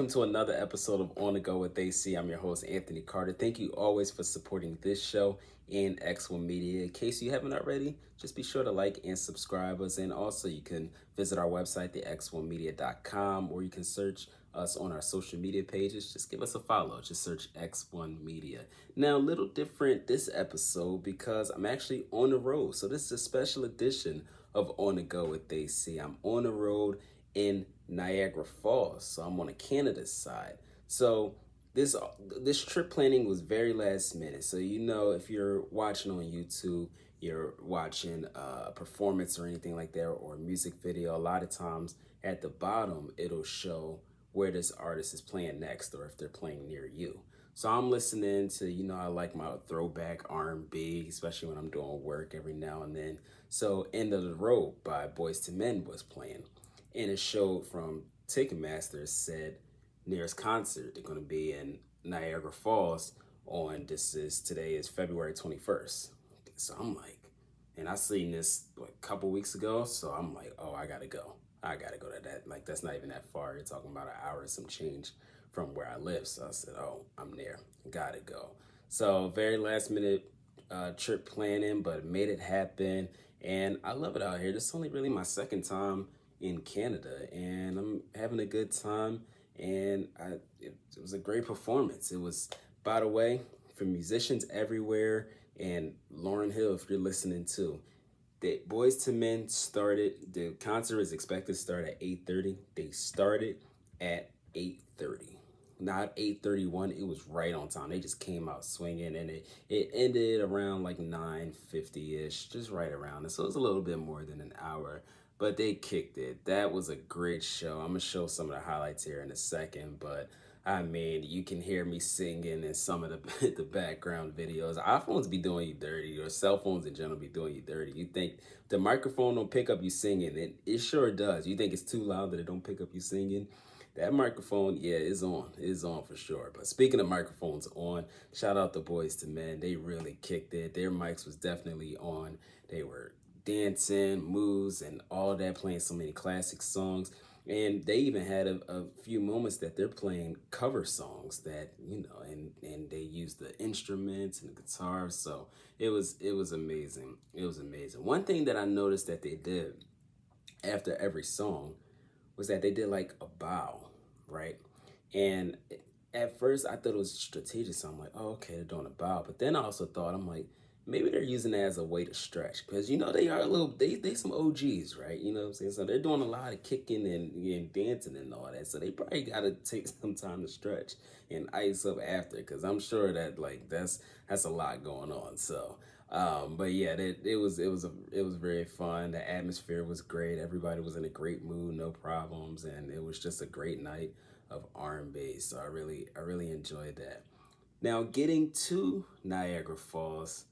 welcome to another episode of On The Go with AC. I'm your host, Anthony Carter. Thank you always for supporting this show and X1 Media. In case you haven't already, just be sure to like and subscribe us. And also you can visit our website, thex1media.com, or you can search us on our social media pages. Just give us a follow. Just search X1 Media. Now, a little different this episode because I'm actually on the road. So this is a special edition of On The Go with AC. I'm on the road in Niagara Falls, so I'm on the Canada side. So this trip planning was very last minute. So if you're watching on YouTube, you're watching a performance or anything like that, or a music video, a lot of times at the bottom it'll show where this artist is playing next, or if they're playing near you. So I'm listening to, I like my throwback R&B, especially when I'm doing work every now and then. So End of the Road by Boyz II Men was playing. And it showed from Ticketmaster, said nearest concert they're going to be in Niagara Falls today is February 21st. So I'm like, and I seen this a couple weeks ago, so I'm like, oh, I gotta go to that. Like, that's not even that far. You're talking about an hour and some change from where I live. So I said, oh, I'm there, gotta go. So very last minute trip planning, but made it happen. And I love it out here. This is only really my second time in Canada, and I'm having a good time. And it was a great performance. It was, by the way, for musicians everywhere. And Lauren Hill, if you're listening too, the Boyz II Men the concert is expected to start at 8:30. They started at 8:30, not 8:31. It was right on time. They just came out swinging, and it ended around like 9:50-ish, just right around it. So it was a little bit more than an hour, but they kicked it. That was a great show. I'm gonna show some of the highlights here in a second, but I mean, you can hear me singing in some of the background videos. iPhones be doing you dirty, or cell phones in general be doing you dirty. You think the microphone don't pick up you singing, and it sure does. You think it's too loud that it don't pick up you singing? That microphone, yeah, is on. It's on for sure. But speaking of microphones on, shout out to Boyz II Men. They really kicked it. Their mics was definitely on. They were dancing, moves, and all that, playing so many classic songs. And they even had a few moments that they're playing cover songs that, and they used the instruments and the guitars. So it was amazing. It was amazing. One thing that I noticed that they did after every song was that they did like a bow, right? And at first I thought it was strategic. So I'm like, oh, okay, they're doing a bow. But then I also thought, I'm like, maybe they're using it as a way to stretch, because they are they some OGs, right? You know what I'm saying? So they're doing a lot of kicking and dancing and all that. So they probably gotta take some time to stretch and ice up after, because I'm sure that that's a lot going on. So but yeah, it was very fun. The atmosphere was great. Everybody was in a great mood, no problems, and it was just a great night of R&B. So I really enjoyed that. Now, getting to Niagara Falls,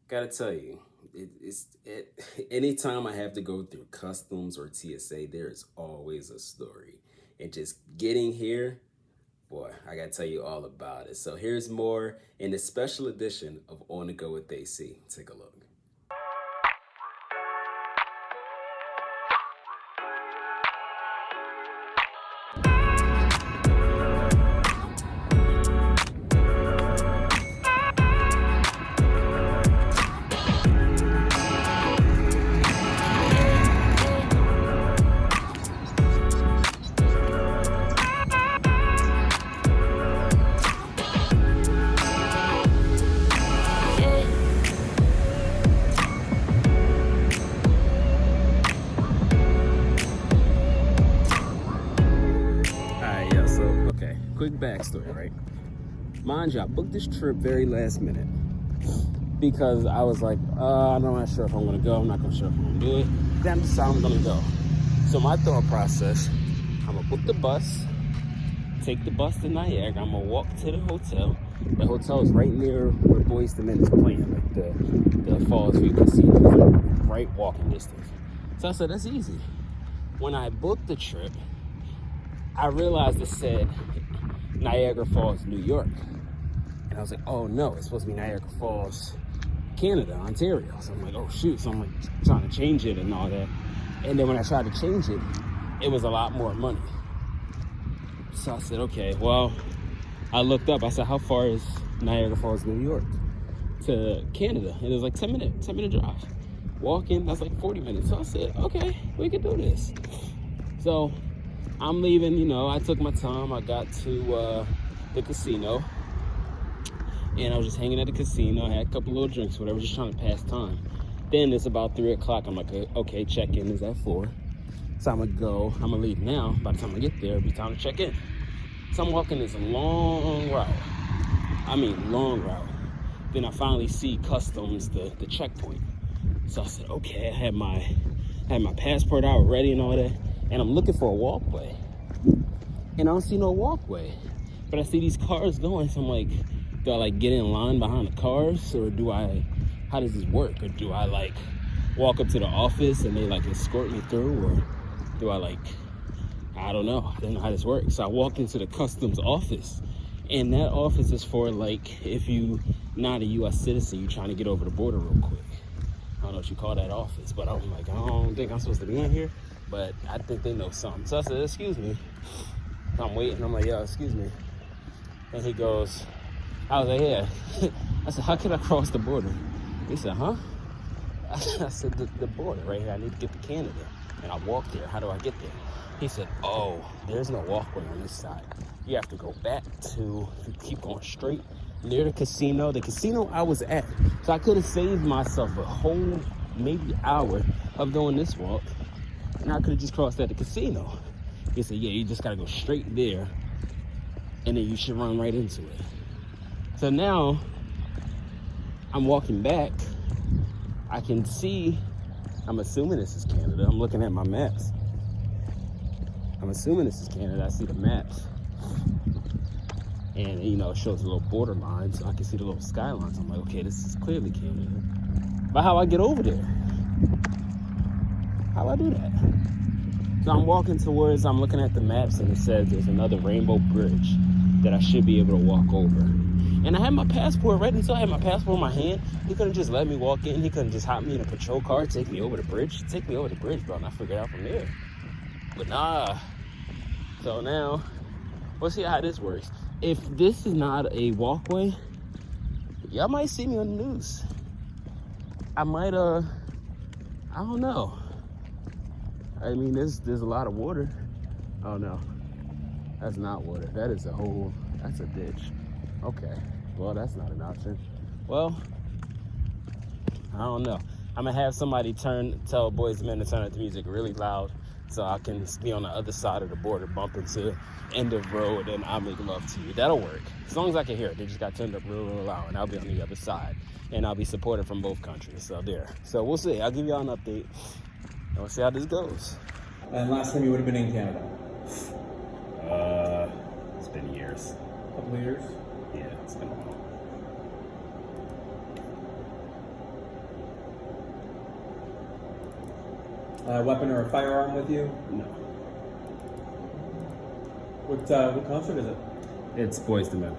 gotta tell you, anytime I have to go through customs or TSA, there's always a story. And just getting here, boy, I gotta tell you all about it. So here's more in the special edition of On The Go with AC. Take a look. Quick backstory, right? Mind you, I booked this trip very last minute because I was like, I'm not sure if I'm gonna go. I'm not sure if I'm gonna do it. Then I decided I'm gonna go. So my thought process, I'm gonna book the bus, take the bus to Niagara. I'm gonna walk to the hotel. The hotel is right near where Boyz II Men is playing, like the Falls View Casino, right walking distance. So I said, that's easy. When I booked the trip, I realized it said Niagara Falls, New York. And I was like, oh no, it's supposed to be Niagara Falls, Canada, Ontario. So I'm like, oh shoot. So I'm like trying to change it and all that. And then when I tried to change it, it was a lot more money. So I said, okay, well, I looked up. I said, how far is Niagara Falls, New York to Canada? And it was like 10-minute drive. Walking, that's like 40 minutes. So I said, okay, we can do this. So I'm leaving, you know, I took my time. I got to the casino, and I was just hanging at the casino. I had a couple little drinks, whatever, just trying to pass time. Then it's about 3 o'clock. I'm like, okay, check-in is at 4. So I'm gonna leave now. By the time I get there, it'll be time to check in. So I'm walking this long route. I mean, long route. Then I finally see customs, the checkpoint. So I said, okay, I had my passport out ready and all that, and I'm looking for a walkway, and I don't see no walkway, but I see these cars going. So I'm like, do I like get in line behind the cars, or how does this work? Or do I like walk up to the office and they like escort me through, or do I don't know. I don't know how this works. So I walked into the customs office, and that office is for like, if you not a U.S. citizen, you're trying to get over the border real quick. I don't know what you call that office, but I'm like, I don't think I'm supposed to be in here, but I think they know something. So I said, excuse me. I'm waiting. I'm like, yo, excuse me. And he goes, I was like, yeah. I said, how can I cross the border? He said, huh? I said, the border right here. I need to get to Canada. And I walked there. How do I get there? He said, oh, there's no walkway on this side. You have to go back to, if you keep going straight, near the casino I was at. So I could have saved myself a whole maybe hour of doing this walk, and I could have just crossed at the casino. He said, yeah, you just gotta go straight there, and then you should run right into it. So now I'm walking back. I can see, I'm assuming this is Canada. I'm looking at my maps. I'm assuming this is Canada. I see the maps. And, you know, it shows a little borderline, so I can see the little skylines. I'm like, okay, this is clearly Canada. But how I get over there? How do I do that? So I'm walking towards, I'm looking at the maps, and it says there's another rainbow bridge that I should be able to walk over. And I had my passport ready, so I had my passport in my hand. He couldn't just let me walk in. He couldn't just hop me in a patrol car, take me over the bridge. Take me over the bridge, bro, and I figured out from there. But nah. So now, we'll see how this works. If this is not a walkway, y'all might see me on the news. I might, I don't know. I mean, there's a lot of water. Oh no, that's not water. That is that's a ditch. Okay, well, that's not an option. Well, I don't know. I'm gonna have somebody tell Boyz II Men to turn up the music really loud, so I can be on the other side of the border, bump into end of road, and I'll make love to you. That'll work. As long as I can hear it. They just got turned up real loud, and I'll be on the other side. And I'll be supported from both countries. So there. So we'll see. I'll give y'all an update. And we'll see how this goes. And last time you would have been in Canada? It's been years. A couple of years? Yeah, it's been a while. A weapon or a firearm with you? No. What concert is it? It's Boyz II Men.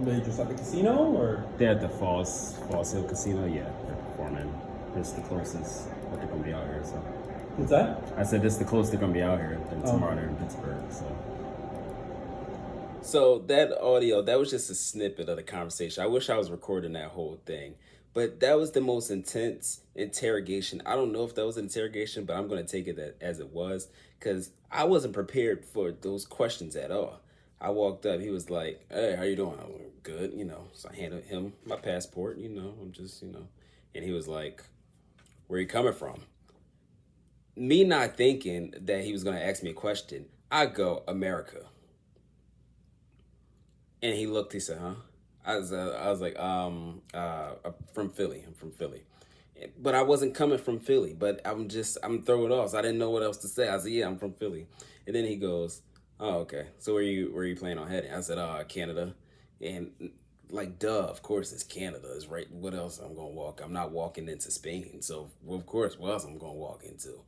They just at the casino, or? They're at the Falls Hill Casino. Yeah, they're performing. It's the closest that they're gonna be out here. So. What's that? I said this is the closest they're gonna be out here. And tomorrow they're in Pittsburgh. So that audio, that was just a snippet of the conversation. I wish I was recording that whole thing. But that was the most intense interrogation. I don't know if that was an interrogation, but I'm going to take it as it was, because I wasn't prepared for those questions at all. I walked up. He was like, hey, how you doing? I'm like, good, you know. So I handed him my passport, you know. I'm just, you know. And he was like, where you coming from? Me not thinking that he was going to ask me a question, I go, America. And he looked, he said, huh? I was like, I'm from Philly. I'm from Philly. But I wasn't coming from Philly, but I'm throwing off. So I didn't know what else to say. I said, yeah, I'm from Philly. And then he goes, oh, okay. So where you planning on heading? I said, Canada. And like, duh, of course it's Canada. It's right. What else I'm going to walk? I'm not walking into Spain. So, well, of course, what else I'm going to walk into?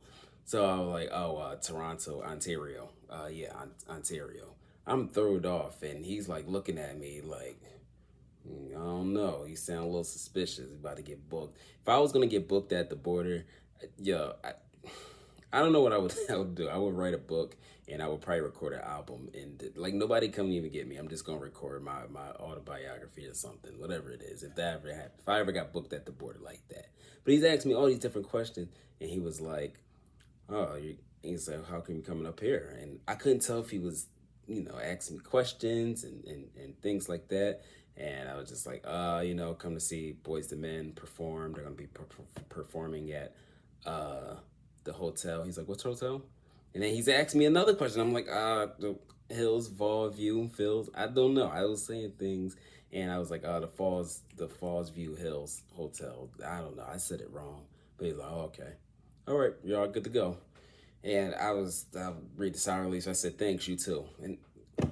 So I was like, Toronto, Ontario. Yeah, Ontario. I'm thrown off. And he's like looking at me like, I don't know. He sound a little suspicious. He's about to get booked. If I was going to get booked at the border, yeah, I don't know what I would I would do. I would write a book and I would probably record an album and like nobody come even get me. I'm just gonna record my autobiography or something, whatever it is. If that ever happened, if I ever got booked at the border like that. But he's asked me all these different questions and he was like, "Oh, he said, how come you coming up here?" And I couldn't tell if he was, asking me questions and things like that. And I was just like, come to see Boyz II Men perform. They're gonna be performing at the hotel. He's like, "What's hotel?" And then he's asking me another question. I'm like, the Hills, Fall View, Phils. I don't know. I was saying things, and I was like, the Falls View Hills Hotel. I don't know. I said it wrong, but he's like, "Oh, okay, all right, you're all good to go." And I read the sour release. I said, "Thanks, you too." And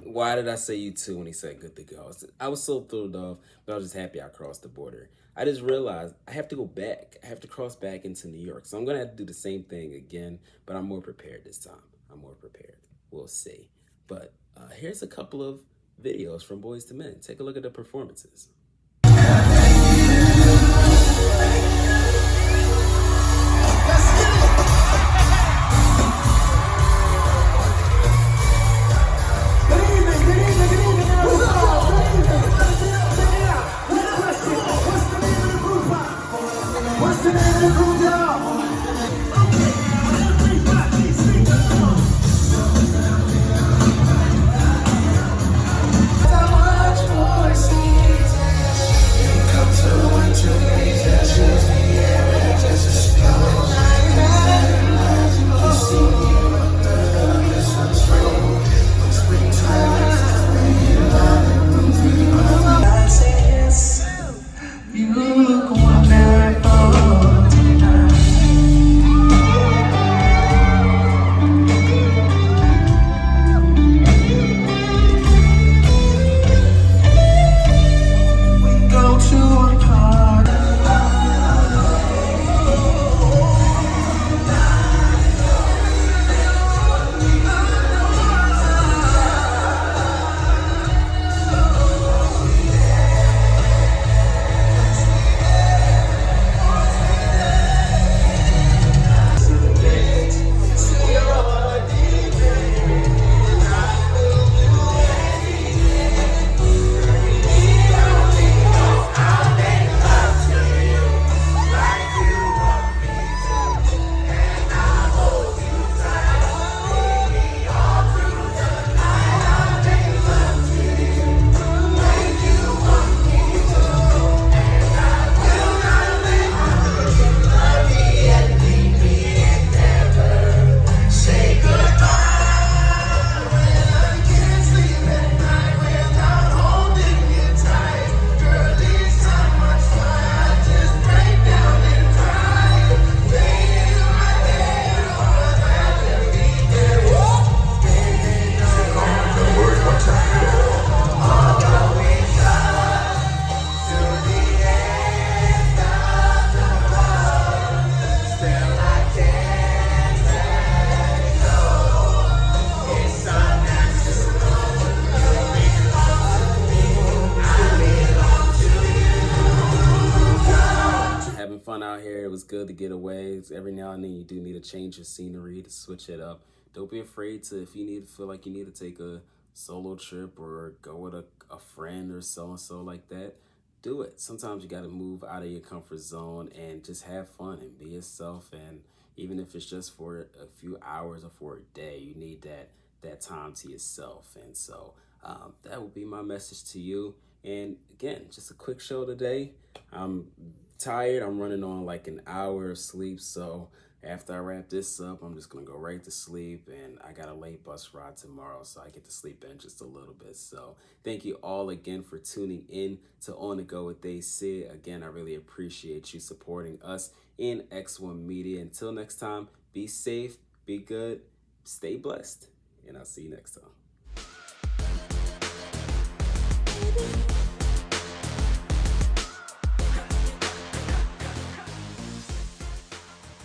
why did I say you too when he said good to go? I was so thrilled off, but I was just happy I crossed the border. I just realized I have to go back. I have to cross back into New York. So I'm going to have to do the same thing again, but I'm more prepared this time. I'm more prepared. We'll see. But here's a couple of videos from Boyz II Men. Take a look at the performances. Out here, it was good to get away. Every now and then you do need a change of scenery to switch it up. Don't be afraid to, if you feel like you need to take a solo trip or go with a friend or so like that, do it. Sometimes you got to move out of your comfort zone and just have fun and be yourself. And even if it's just for a few hours or for a day, you need that time to yourself. And so that will be my message to you. And again, just a quick show today. I'm tired. I'm running on like an hour of sleep. So after I wrap this up, I'm just going to go right to sleep. And I got a late bus ride tomorrow, so I get to sleep in just a little bit. So thank you all again for tuning in to On The Go with They See. Again, I really appreciate you supporting us in X1 Media. Until next time, be safe, be good, stay blessed, and I'll see you next time.